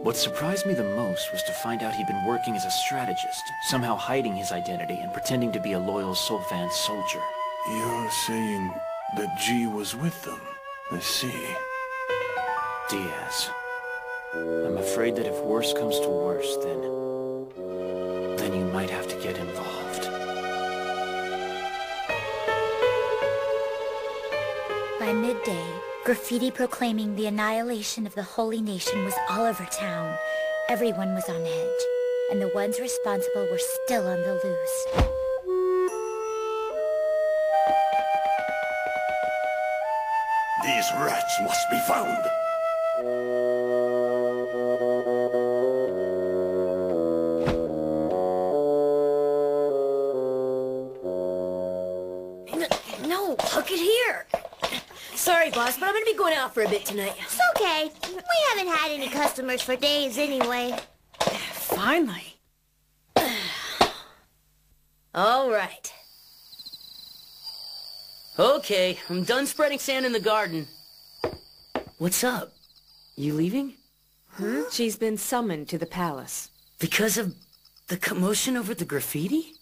What surprised me the most was to find out he'd been working as a strategist, somehow hiding his identity and pretending to be a loyal Solvan soldier. You're saying that G was with them? I see. Diaz. I'm afraid that if worse comes to worse, then you might have to get involved. By midday, graffiti proclaiming the annihilation of the Holy Nation was all over town. Everyone was on edge, and the ones responsible were still on the loose. These rats must be found. No, hook it here. Sorry, boss, but I'm gonna be going out for a bit tonight. It's okay. We haven't had any customers for days anyway. Finally. All right. Okay, I'm done spreading sand in the garden. What's up? You leaving? Hmm? She's been summoned to the palace. Because of the commotion over the graffiti?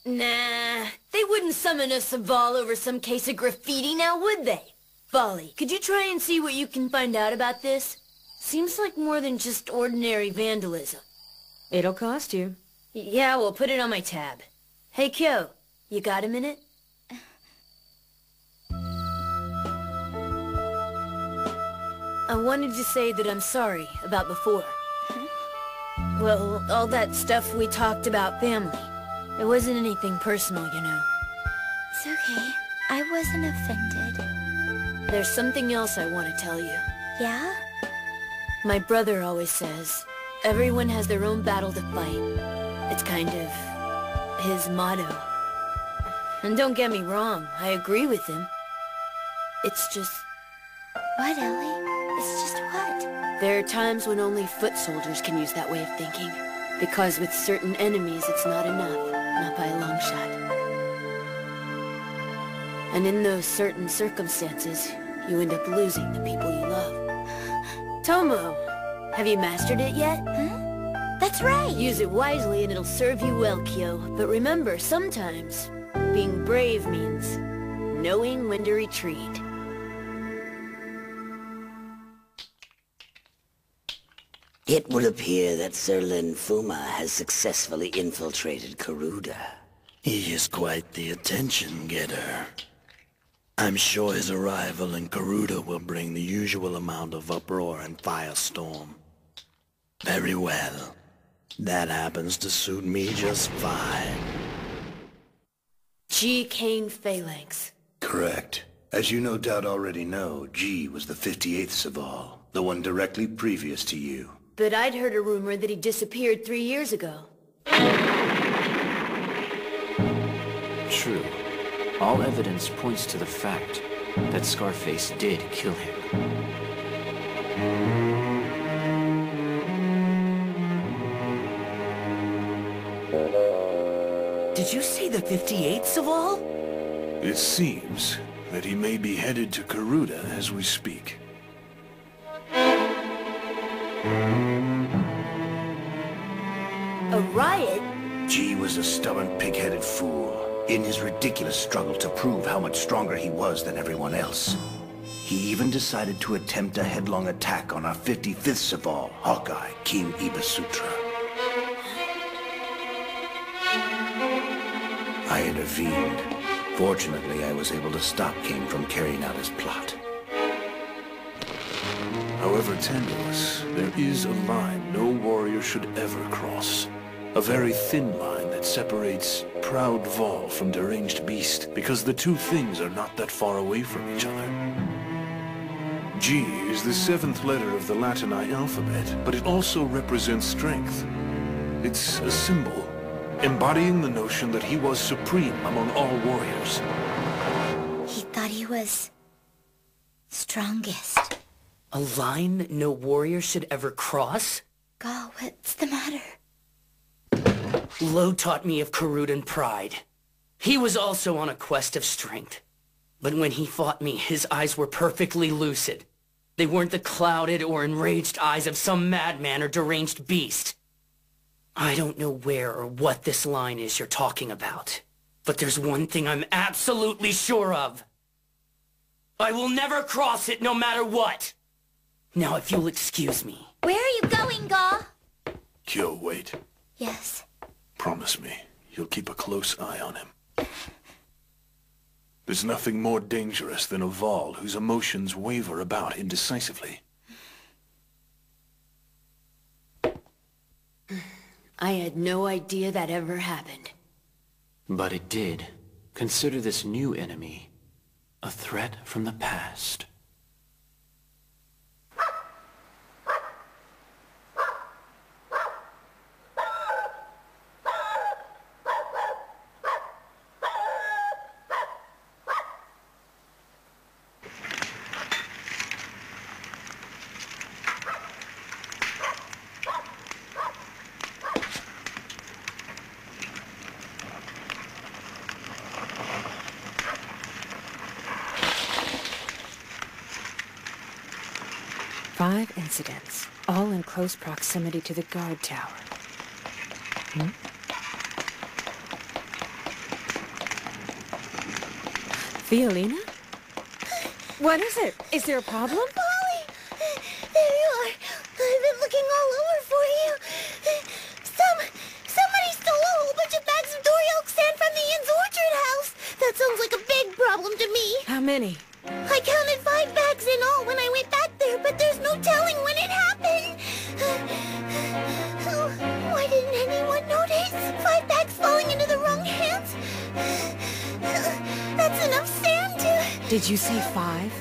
Nah, they wouldn't summon a Saval over some case of graffiti now, would they? Folly, could you try and see what you can find out about this? Seems like more than just ordinary vandalism. It'll cost you. Yeah, we'll put it on my tab. Hey, Kyo, you got a minute? I wanted to say that I'm sorry about before. Well, all that stuff we talked about family. It wasn't anything personal, you know. It's okay. I wasn't offended. There's something else I want to tell you. Yeah? My brother always says, everyone has their own battle to fight. It's kind of his motto. And don't get me wrong, I agree with him. It's just... What, Ellie? It's just what? There are times when only foot soldiers can use that way of thinking. Because with certain enemies, it's not enough. Not by a long shot. And in those certain circumstances, you end up losing the people you love. Tomo, have you mastered it yet? Huh? That's right! Use it wisely and it'll serve you well, Kyo. But remember, sometimes, being brave means knowing when to retreat. It would appear that Sir Linfuma has successfully infiltrated Karuda. He is quite the attention-getter. I'm sure his arrival in Karuda will bring the usual amount of uproar and firestorm. Very well. That happens to suit me just fine. G. Kane Phalanx. Correct. As you no doubt already know, G was the 58th Saval, the one directly previous to you. But I'd heard a rumor that he disappeared 3 years ago. True. All evidence points to the fact that Scarface did kill him. Did you say the 58th Saval? It seems that he may be headed to Karuda as we speak. A riot? G was a stubborn, pig-headed fool, in his ridiculous struggle to prove how much stronger he was than everyone else. He even decided to attempt a headlong attack on our 55th Saval, Hawkeye, King Ibasutra. I intervened. Fortunately, I was able to stop King from carrying out his plot. However tenuous, there is a line no warrior should ever cross. A very thin line that separates proud Vol from deranged beast, because the two things are not that far away from each other. G is the 7th letter of the Latin I alphabet, but it also represents strength. It's a symbol, embodying the notion that he was supreme among all warriors. He thought he was... strongest. A line no warrior should ever cross? God, what's the matter? Lo taught me of Karudan pride. He was also on a quest of strength. But when he fought me, his eyes were perfectly lucid. They weren't the clouded or enraged eyes of some madman or deranged beast. I don't know where or what this line is you're talking about, but there's one thing I'm absolutely sure of. I will never cross it no matter what. Now, if you'll excuse me. Where are you going, Gaw? Kyo, wait. Yes. Promise me, you'll keep a close eye on him. There's nothing more dangerous than a Vol whose emotions waver about indecisively. I had no idea that ever happened. But it did. Consider this new enemy a threat from the past. Five incidents, all in close proximity to the guard tower. Violina? What is it? Is there a problem? Polly! There you are. I've been looking all over for you. Somebody stole a whole bunch of bags of Dory Oak sand from the inn's orchard house. That sounds like a big problem to me. How many? I counted 5 bags in all when I went back there, but there's no telling when it happened. Why didn't anyone notice? 5 bags falling into the wrong hands? That's enough sand to... Did you say 5?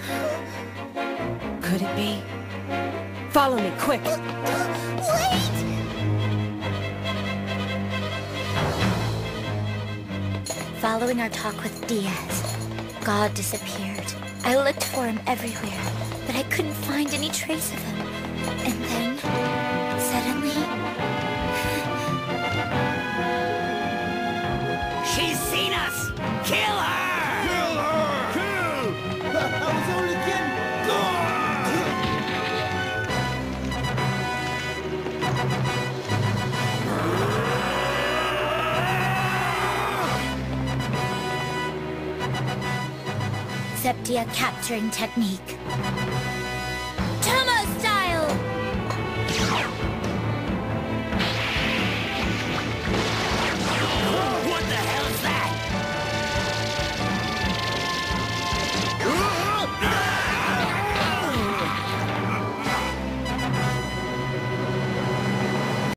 Could it be? Follow me, quick! Wait! Following our talk with Diaz, God disappeared. I looked for him everywhere, but I couldn't find any trace of him. And then, suddenly... She's seen us! Kill her! Kill her! Kill! I was only Septia capturing technique.